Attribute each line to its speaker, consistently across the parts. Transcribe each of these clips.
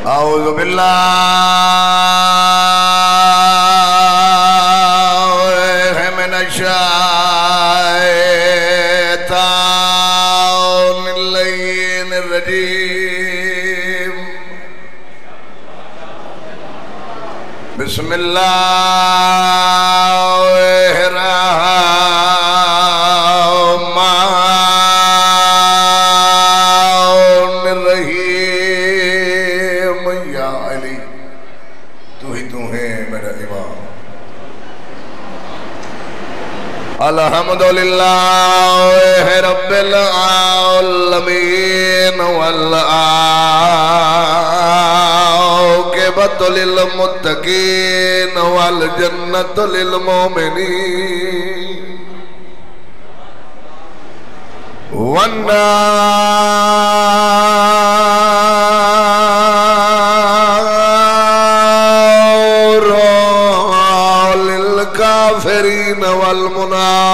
Speaker 1: اعوذ باللہ من الشیطان اللعین الرجیم بسم اللہ الرحمن الرحیم یا علی تو ہی تو ہے میرا امام الحمدللہ رب العالمین والعاقبۃ للمتقین والجنۃ للمؤمنین والنار للکافرین والمنافقین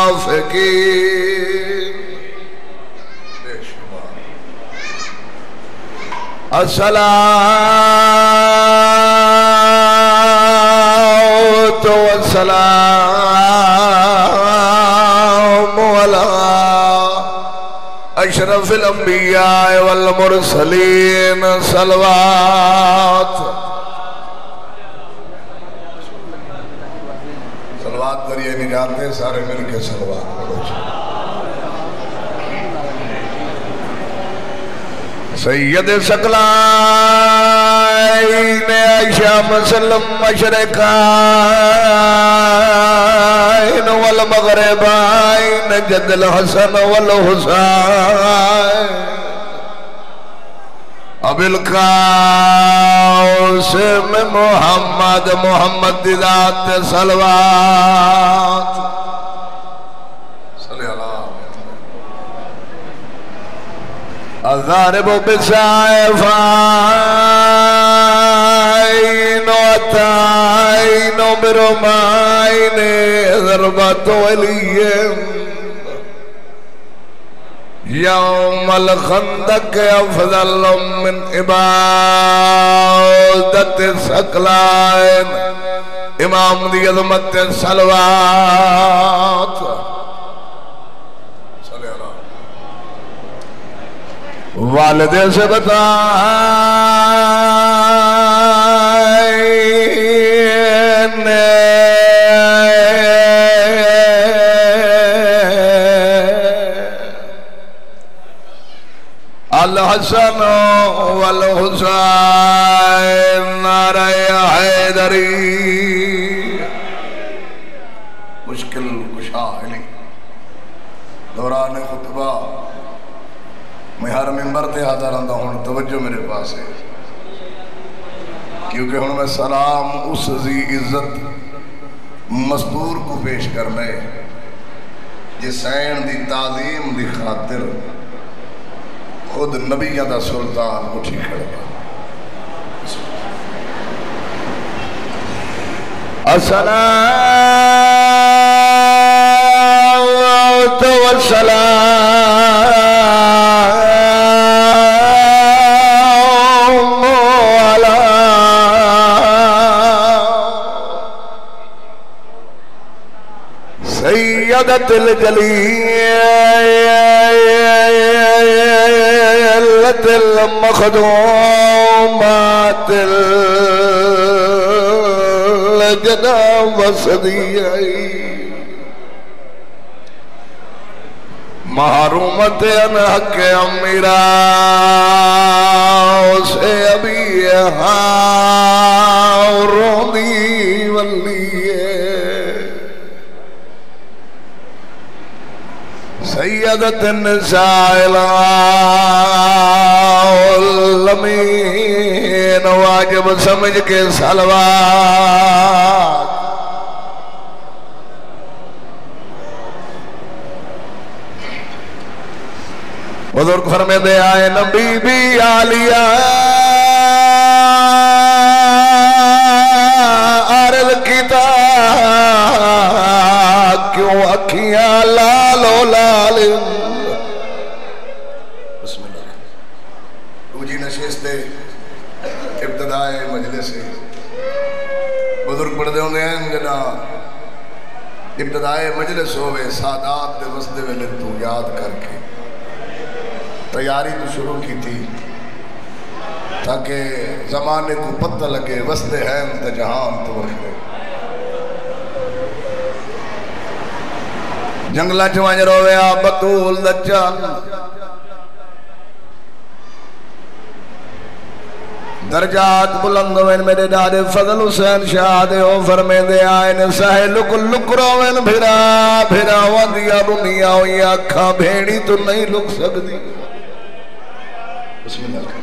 Speaker 1: الصلاة والسلام على اشرف الانبیاء والمرسلین صلوات کریے نہیں جانتے سارے مل کے صلوات پڑھو سید ثقلین عائشہ مسلم مشرقین والمغربین جد الحسن والحسین ابی القاسم محمد محمد ذات صلوات صلی اللہ الضارب بسائفین وطائن برمائن ضربت ولیم یوم الخندق افضل من عبادت ثقلین امام دی عظمت صلوات صلی اللہ والد سے بتائیں الحسن والحسین نعرہ حیدری مشکل کشا علی دوران خطبہ میں ہر ممبر تے حاضر آندہ ہوں توجہ میرے پاس ہے کیونکہ ہوں میں سلام اس ذی عزت مصدور کو پیش کر لے جسین دی تعظیم دی خاطر خود نبیہ دا سلطان اٹھی کھڑا الصلاة والسلام على سیدت الجلیلۃ المخدومات الجناب وصدیعی محرومت ان حق امیرا اسے ابھی روندی ولیے سیدت النساء العالمین واجب سمجھ کے صلوات بزرگ فرمے دے آئے نبی بی عالیہ عرض کتاب کیوں اکھیاں لال و لال بسم اللہ تو جی نشستے ابتدائے مجلس بزرگ پڑھ دے ہوندے ہیں جنا ابتدائے مجلس ہوئے سادات دے وسدے ویلے تو یاد کر کے تیاری تو شروع کی تھی تاکہ زمانے کو پتہ لگے وسدے ہیں تے جہان تو وقت جنگلہ چوانج روے آ بطول دچان درجات بلند ہوئے میرے دادے فضل حسین شاہ دے ہو فرمے دے آئین سہے لک لک روین بھرا بھرا وندیا رنیا ہوئی آکھاں بھیڑی تو نہیں لک سکتی بسم اللہ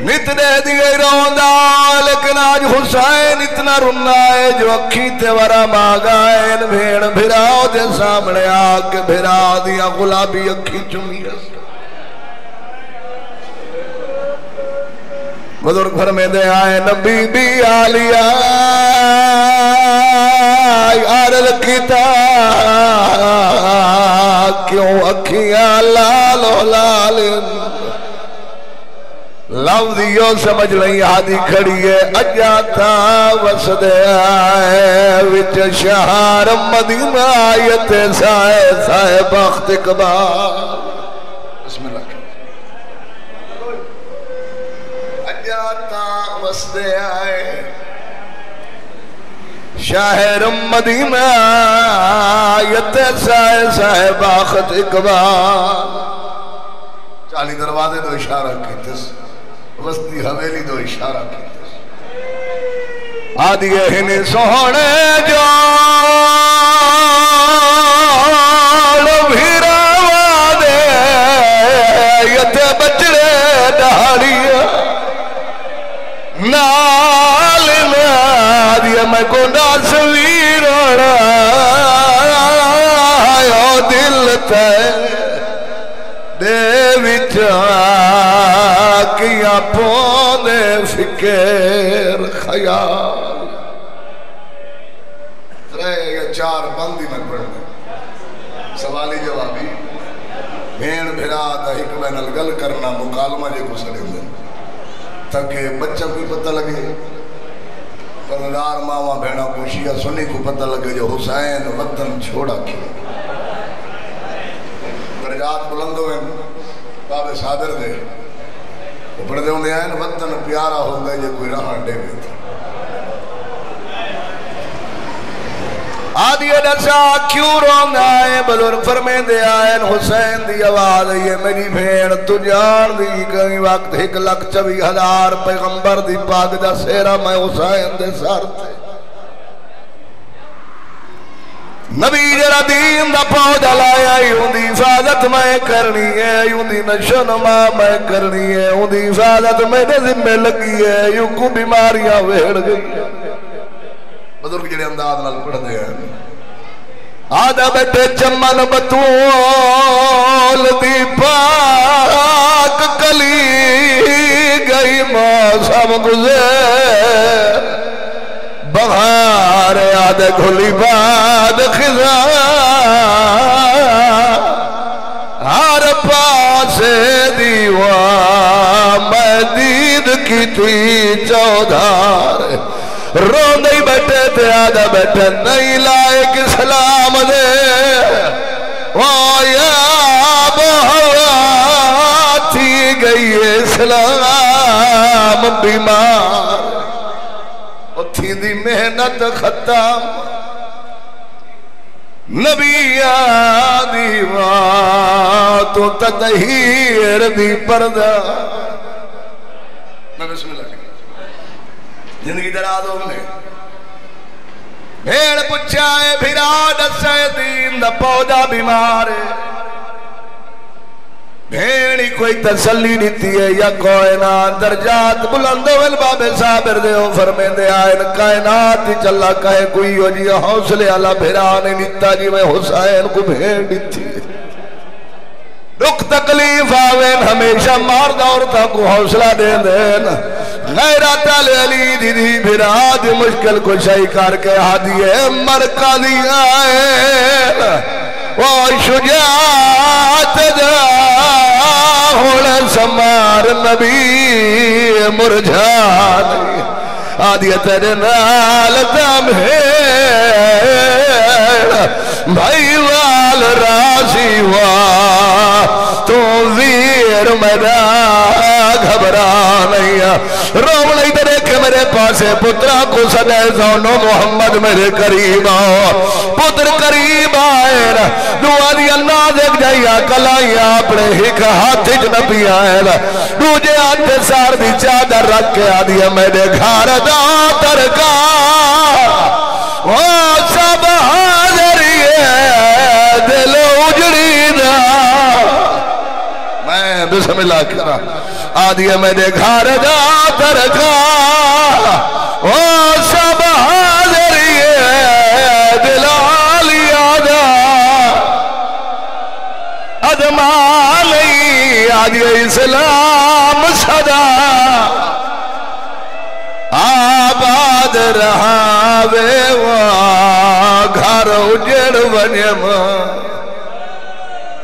Speaker 1: نتنے دیئے روندہ لیکن آج حسین اتنا رنہ ہے جو اکھی تے ورہ ماغائن بھیڑ بھرا دے سامنے آکے بھرا دیا غلابی اکھی چمی رسا بزرگ فرمے دے آئے نبی بی آلیا عرض کیتا کیوں اکھیاں لالو لالن لفظیوں سمجھ لیں ہادی کھڑی ہے اجاتا وسدے آئے وچ شہر مدینہ آیت سائے سائے بخت اقبال بسم اللہ وسدے آئے شہر مدینہ آیت سائے سائے باخت اقبال 40 دروازے دو اشارہ کی تس وسطی حویلی دو اشارہ کی تس آدھیے ہنی سونے جو بھیرا وادے یت بچڑے ڈھاڑیا نال نادیا میں کو ناسویر آیا دل تے دے وچا کیا پوندے فکر خیال 3 یا 4 بندی میں پڑھنے سوالی جوابی بھین بھرا دا ایک بین الگل کرنا مکالمہ جے کو سڑے ہوئے تاکہ بچہ کو پتہ لگے پردار ماما بھیڑا کو شیعہ سنی کو پتہ لگے جو حسین وطن چھوڑا کیا درجات بلند ہوئے باب صادر دے وہ پڑھتے ہوندے ہیں وطن پیارا ہو گئے جو کوئی رہاں ڈے گئے تھا آدھی ادھسا کیوں روندہ ہے بزرگ فرمے دے آئین حسین دی آواز یہ میری بھیڑ تجار دی کئی وقت 1,24,000 پیغمبر دی پاک دا سیرہ میں حسین دے سار تھے نبی جرہ دین دا پودا لایا یوں دی حفاظت میں کرنی ہے یوں دی نشنما میں کرنی ہے یوں دی حفاظت میں ذمہ لگی ہے یوں کو بیماریاں ویڑ گئی ہے بزرگ جڑے انداز نال پڑھ دے ہیں آدھا بیٹے چمن بطول دی پاک کلی گئی موسم گزر بہار آدھے گھلی باد خزاں ہر پاس دیوان میں دید کی تھی چودھار رو نہیں بیٹھے تھے آدھا بیٹھے نہیں لائق اسلام دے وآیا بہوا تھی گئی اسلام بیمار اتھی دی محنت ختم نبی آدھی وان تو تطہیر دی پردہ میں بسم اللہ زندگی دراد ہو گئے بھیڑ پچھائے بھیرا دسے دین دا پودا بیمار بھیڑی کوئی تسلی دیتی ہے یا کائنات درجات بلند ہوئے باب صابر دے ہو فرمے دے آئین کائنات ہی چلا کہے کوئی ہو جی حوصلے اللہ بھیرانے نیتا جی میں حسین کو بھیڑ دیتی ہے دکھ تکلیف آوین ہمیشہ مارد عورتوں کو حوصلہ دے دین غیرت علی دی بھرا دی مشکل کو شئی کر کے ہادیے مرکہ دی آئین وہ شجاعت دا ہونا سمار نبی مرجھا نہیں آدھی تیرے نال دم ہے بھائی وال راضی ہوا تو ویر میرا گھبرا نہیں روم نہیں تے دیکھے میرے پاسے پترہ کو سدے زونو محمد میرے قریب آؤ پتر قریب آئے دعا دی اللہ دیکھ جائیا کلائیا اپنے ہک ہاتھ جنبی آئے دوجے ہاتھ سار دی چادر رکھ کے آدیا میرے گھار دا ترکا وہ سب حاضری ہے دل اجڑی دا میں بسم اللہ کرا آدیا میرے گھار دا ترکا وہ سب حاضری ہے دل آلیا دا ادمالی آدیا اسلام صدا آباد رہا وے گھر اجڑ ونیم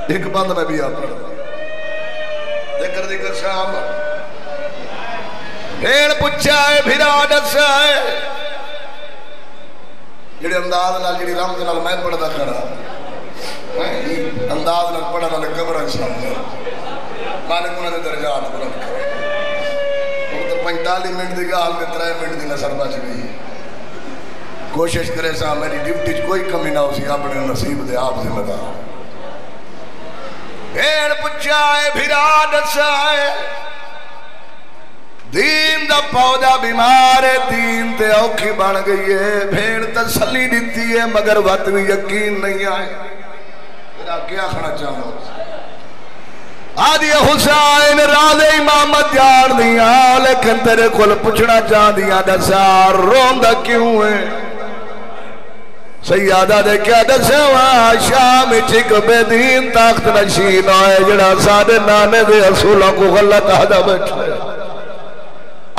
Speaker 1: ایک بند میں بھی آپ ذکر شام بھیڑ پچھائے بھیرا ڈسائے جڑے انداز نال جڑی رمض نال میں پڑھدا کھڑا انداز نال پڑھنا لے قبر انسان مالک انہاں دے درجات بلند کرے 45 منٹ دی گال میں 3 منٹ دی نظر بچ گئی کوشش کرے سا میری ڈیوٹی کوئی کمی نہ اسی اپنے نصیب دے آپ ذمہ دار بھیڑ پچھائے بھیرا ڈسائے دین دا پودا بیمار ہے دین تے اوکھی بن گئی ہے بھیڑ تسلی دیتی ہے مگر وقت بھی یقین نہیں آئے میرا کیا کھڑا چاہوں آدھی حسین راز امامت جار دیا لیکن تیرے کھل پچھنا چاہ دیا دسار روندہ کیوں ہے سیادہ دے کیا دسوا شام چک بے دین تاخت نشین آئے جڑا سادے نانے دے اصولوں کو غلط آدھا بیٹھے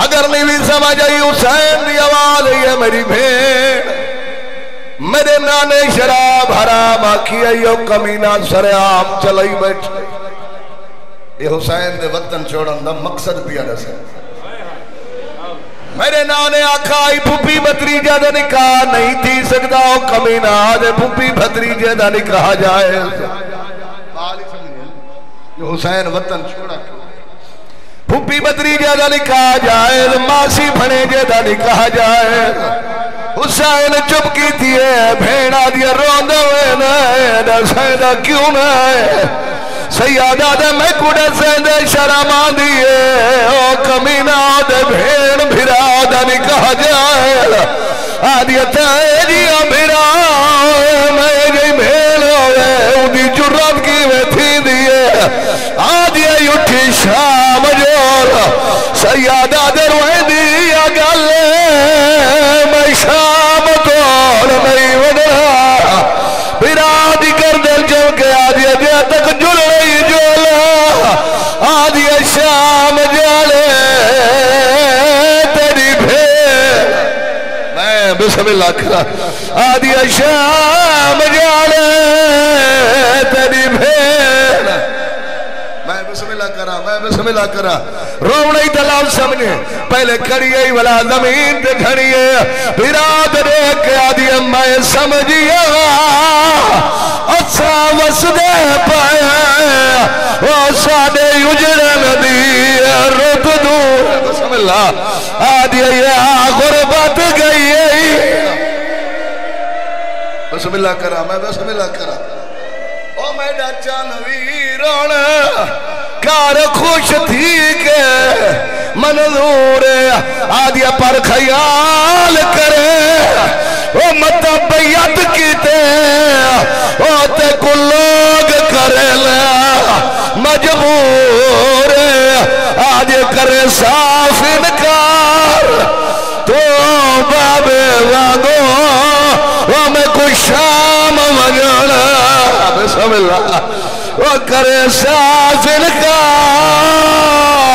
Speaker 1: اگر نہیں بھی سمجھ آئی حسین دی آواز ہے میری بھیڑ میرے نانے شراب حرام آکھی ایو کمینہ سرعام چلائی بیٹھے یہ حسین دے وطن چھوڑن دا مقصد پیا دسے میرے نانے آکھائی پھوپی بھتریجہ دا نکاح نہیں تھی سکتا ہو کمینہ آدھے پھوپی بھتریجہ دا نکاح جائے یہ حسین وطن چھوڑا پھوپی بھتریجہ دا نکاح جائے ماسی بھنیجہ دا نکاح جائے حسین چپ کی تھی بھیڑا دیا روندہ ہوئے نہ سیدہ کیوں نہ سیادہ دے میں کڑے سیدے شرمان دیئے او کمینہ دے بھیڑ بھیرا دا نکاح جائے آدیتا جیا بھیرا میں جی بھیڑ ہوئے اندھی جرات کی میں تھی دیئے آدیا اٹھی شام جور سیادہ دے روئے دیا گلے میں شام توڑ نہیں ودھا بھیرا دی کر دل جو کہ آدیا جیا تک جل نہیں جولا آدیا شام جالے تیری بھیڑ میں بسم اللہ کرا آدیا شام جالے تیری بھیڑ میں بسم اللہ کرا روم نہیں دلال سمجھے پہلے کھڑیے والا زمین تے کھڑیے براد دیکھ کے آدھی میں سمجھیا اچھا وسدے پایا وہ سادے اجڑن دی رت دور بسم اللہ آدھی یہ غربت گئی بسم اللہ کرا میں بسم اللہ کرا او میں ڈاچا نویرون کار خوش تھی کہ منظور آدیا پر خیال کرے او متبیت کیتے او تے کل لوگ کرے لیا مجبور آدیا کرے صاف انکار تو بابے وانگو او میں کوئی شام وجانا بسم اللہ وہ کرے صاف انکار